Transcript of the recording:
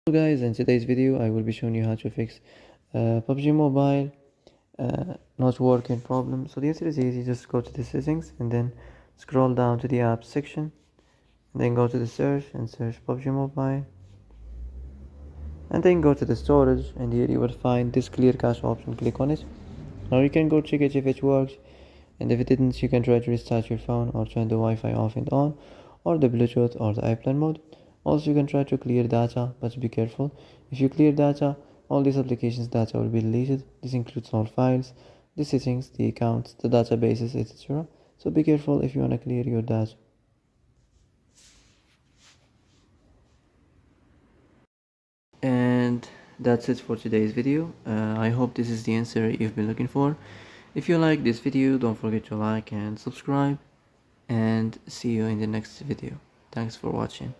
Hello guys, in today's video I will be showing you how to fix PUBG Mobile not working problem. So the answer is easy. Just go to the settings and then scroll down to the apps section and then go to the search and search PUBG Mobile and then go to the storage, and here you will find this clear cache option. Click on it. Now you can go check it if it works, and if it didn't you can try to restart your phone or turn the Wi-Fi off and on, or the Bluetooth or the airplane mode. Also you can try to clear data, but be careful. If you clear data, all these applications data will be deleted. This includes all files, the settings, the accounts, the databases, etc. So be careful if you want to clear your data. And that's it for today's video. I hope this is the answer you've been looking for. If you like this video, don't forget to like and subscribe, and see you in the next video. Thanks for watching.